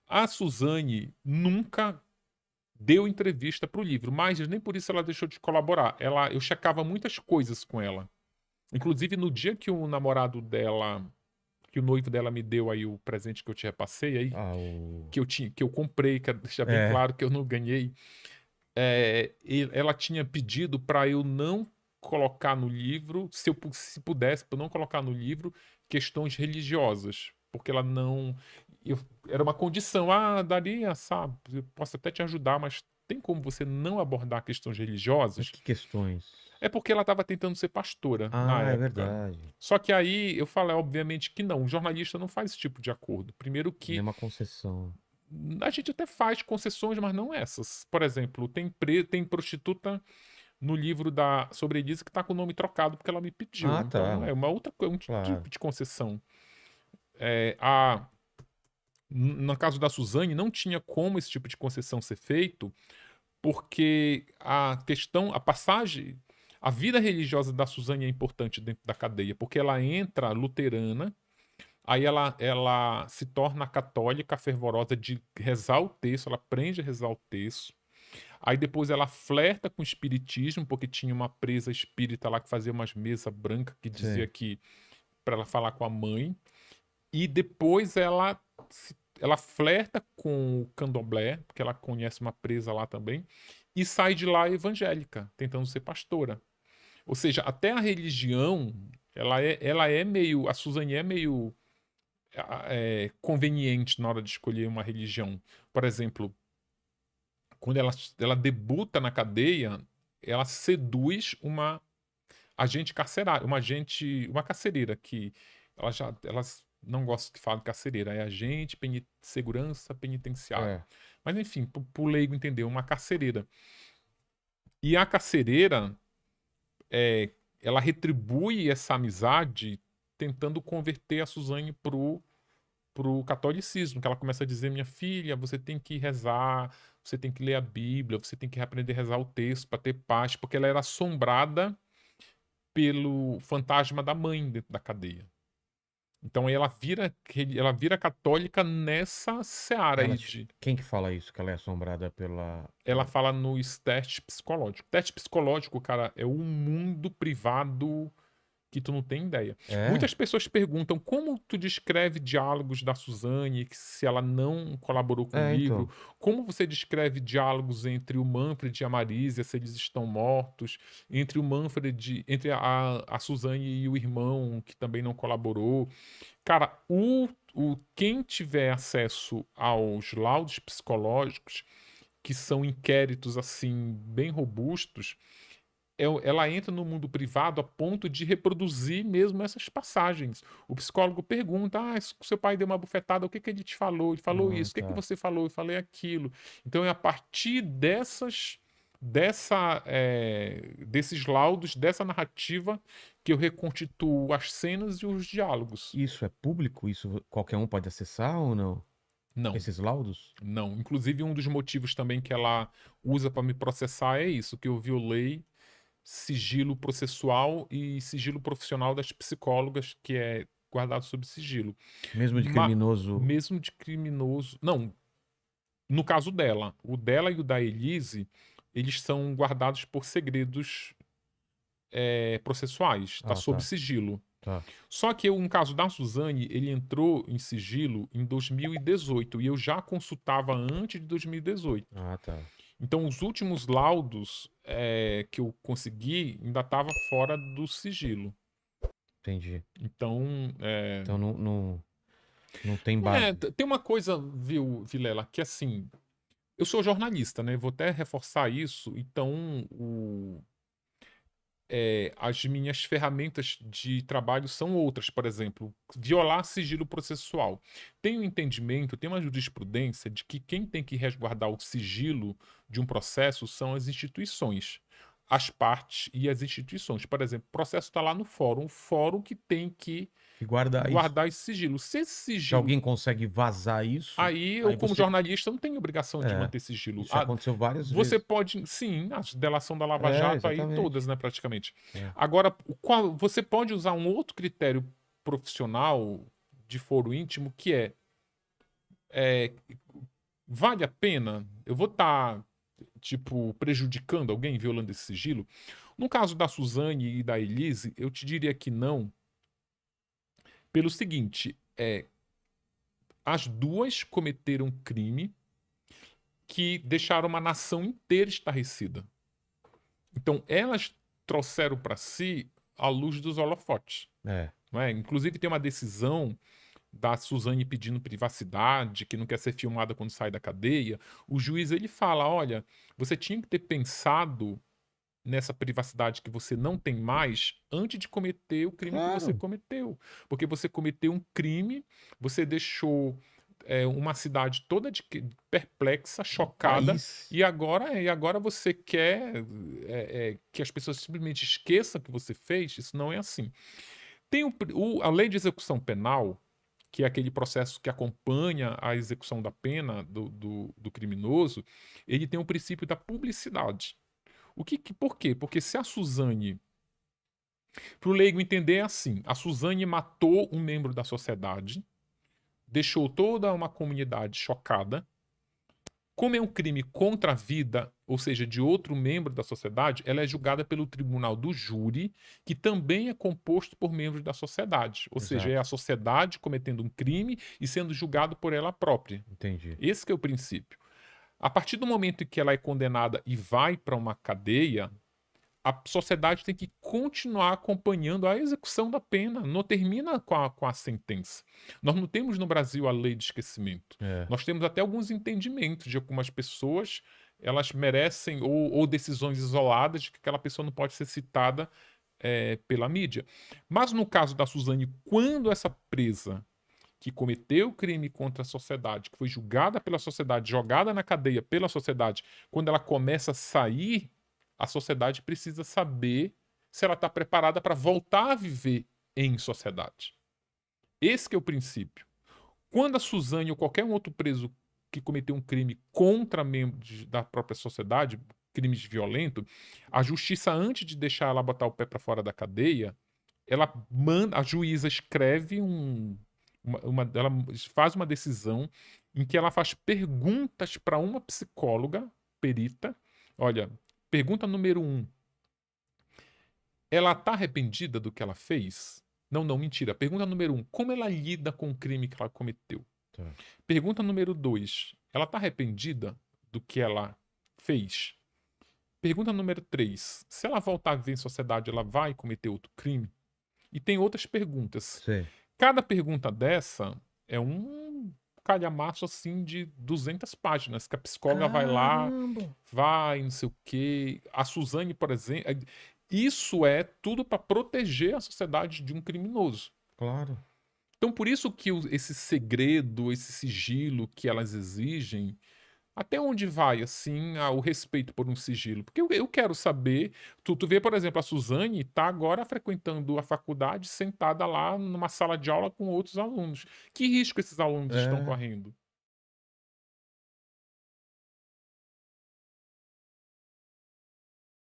A Suzane nunca deu entrevista para o livro, mas nem por isso ela deixou de colaborar. Eu checava muitas coisas com ela. Inclusive, no dia que o namorado dela, que o noivo dela me deu aí o presente que eu te repassei aí, Ah, o... que eu comprei, quero deixar bem É, claro que eu não ganhei, ela tinha pedido para eu não colocar no livro, se pudesse, para eu não colocar no livro questões religiosas, porque ela não. Era uma condição, daria, sabe, eu posso até te ajudar, mas tem como você não abordar questões mas religiosas? que questões? É porque ela estava tentando ser pastora na Ah, é época. verdade. Só que aí eu falei, obviamente, que não, o jornalista não faz esse tipo de acordo. Primeiro que Nenhuma concessão. a gente até faz concessões, mas não essas. Por exemplo, tem prostituta no livro sobre Elise que está com o nome trocado porque ela me pediu. Ah, Então tá. é uma outra coisa, um tipo Claro. de concessão. É, a, no caso da Suzane, não tinha como esse tipo de concessão ser feito, porque a passagem, a vida religiosa da Suzane é importante dentro da cadeia, porque ela entra luterana. Aí ela se torna católica fervorosa de rezar o texto, ela aprende a rezar o texto. Aí depois ela flerta com o espiritismo, porque tinha uma presa espírita lá que fazia umas mesas brancas que dizia Sim. que para ela falar com a mãe. E depois ela flerta com o candomblé, porque ela conhece uma presa lá também, e sai de lá evangélica, tentando ser pastora. Ou seja, até a religião, ela é meio, a Suzane é meio conveniente na hora de escolher uma religião. Por exemplo, quando ela debuta na cadeia, ela seduz uma agente carcerária, uma carcereira, que elas não gostam que fale carcereira, é agente segurança penitenciária. É. Mas enfim, pro leigo entender, uma carcereira. E a carcereira, ela retribui essa amizade tentando converter a Suzane pro catolicismo, que ela começa a dizer, minha filha, você tem que rezar, você tem que ler a Bíblia, você tem que aprender a rezar o texto para ter paz, porque ela era assombrada pelo fantasma da mãe dentro da cadeia. Então aí ela vira católica nessa seara aí de. Quem que fala isso? Que ela é assombrada pela... Ela fala nos testes psicológicos. Teste psicológico, cara, é um mundo privado que tu não tem ideia. É? Muitas pessoas perguntam como tu descreve diálogos da Suzane, se ela não colaborou com o É, livro, então. como você descreve diálogos entre o Manfred e a Marisa, se eles estão mortos, entre o Manfred, entre a Suzane e o irmão, que também não colaborou. Cara, quem tiver acesso aos laudos psicológicos, que são inquéritos assim bem robustos, ela entra no mundo privado a ponto de reproduzir mesmo essas passagens. O psicólogo pergunta: seu pai deu uma bufetada, o que que ele te falou? Ele falou Ah, isso, o que que tá. você falou? Eu falei aquilo. Então é a partir desses laudos, dessa narrativa, que eu reconstituo as cenas e os diálogos. Isso é público? Isso qualquer um pode acessar ou não? Não, Esses laudos? não. Inclusive, um dos motivos também que ela usa para me processar é isso, que eu violei sigilo processual e sigilo profissional das psicólogas, que é guardado sob sigilo. Mesmo de Ma criminoso... Mesmo de criminoso. Não, no caso dela. O dela e o da Elise, eles são guardados por segredos processuais, está Ah, sob tá. sigilo. Tá. Só que no caso da Suzane, ele entrou em sigilo em 2018 e eu já consultava antes de 2018. Ah, tá. Então, os últimos laudos que eu consegui ainda estava fora do sigilo. Entendi. Então, Então não tem base. tem uma coisa, viu, Vilela, que assim, eu sou jornalista, né? Vou até reforçar isso. Então, as minhas ferramentas de trabalho são outras, por exemplo, violar sigilo processual. Tem um entendimento, tem uma jurisprudência de que quem tem que resguardar o sigilo de um processo são as instituições, as partes e as instituições. Por exemplo, o processo está lá no fórum, o fórum que tem que E guardar isso. guardar esse sigilo. Se esse Se sigilo. alguém consegue vazar isso, Aí eu, aí como você... jornalista, não tenho obrigação de É. manter sigilo. Isso já aconteceu várias Você vezes. pode, sim, a delação da Lava É, Jato aí, exatamente. todas, né, praticamente. É. Agora, você pode usar um outro critério profissional de foro íntimo, que é vale a pena? Eu vou estar, prejudicando alguém, violando esse sigilo? No caso da Suzane e da Elise, eu te diria que não, pelo seguinte, as duas cometeram crime que deixaram uma nação inteira estarrecida. Então, elas trouxeram para si a luz dos holofotes. Não é? Inclusive, tem uma decisão da Suzane pedindo privacidade, que não quer ser filmada quando sai da cadeia. O juiz ele fala, olha, você tinha que ter pensado nessa privacidade que você não tem mais antes de cometer o crime que você cometeu. Porque você cometeu um crime, você deixou uma cidade toda perplexa, chocada, e agora você quer que as pessoas simplesmente esqueçam que você fez. Isso não é assim. Tem a lei de execução penal, que é aquele processo que acompanha a execução da pena do criminoso, ele tem o princípio da publicidade. Por quê? Porque se a Suzane, para o leigo entender é assim, a Suzane matou um membro da sociedade, deixou toda uma comunidade chocada. Como é um crime contra a vida, ou seja, de outro membro da sociedade, ela é julgada pelo tribunal do júri, que também é composto por membros da sociedade. Ou seja, é a sociedade cometendo um crime e sendo julgado por ela própria. Entendi. Esse que é o princípio. A partir do momento em que ela é condenada e vai para uma cadeia, a sociedade tem que continuar acompanhando a execução da pena. Não termina com a sentença. Nós não temos no Brasil a lei de esquecimento. Nós temos até alguns entendimentos de algumas pessoas, elas merecem, ou decisões isoladas de que aquela pessoa não pode ser citada pela mídia. Mas no caso da Suzane, quando essa presa que cometeu crime contra a sociedade, que foi julgada pela sociedade, jogada na cadeia pela sociedade, quando ela começa a sair, a sociedade precisa saber se ela está preparada para voltar a viver em sociedade. Esse que é o princípio. Quando a Suzane ou qualquer um outro preso que cometeu um crime contra membros da própria sociedade, crimes violentos, a justiça, antes de deixar ela botar o pé para fora da cadeia, ela manda, a juíza escreve ela faz uma decisão em que ela faz perguntas para uma psicóloga perita. Olha, pergunta número 1. Ela está arrependida do que ela fez? Não, mentira. Pergunta número 1. Como ela lida com o crime que ela cometeu? Pergunta número 2. Ela está arrependida do que ela fez? Pergunta número 3. Se ela voltar a viver em sociedade, ela vai cometer outro crime? E tem outras perguntas. Cada pergunta dessa é um calhamaço assim de 200 páginas, que a psicóloga vai lá, não sei o quê. A Suzane, por exemplo, isso é tudo para proteger a sociedade de um criminoso. Claro. Então, por isso que esse segredo, esse sigilo que elas exigem, até onde vai, assim, o respeito por um sigilo? Porque eu quero saber. Tu vê, por exemplo, a Suzane está agora frequentando a faculdade, sentada lá numa sala de aula com outros alunos. Que risco esses alunos estão correndo?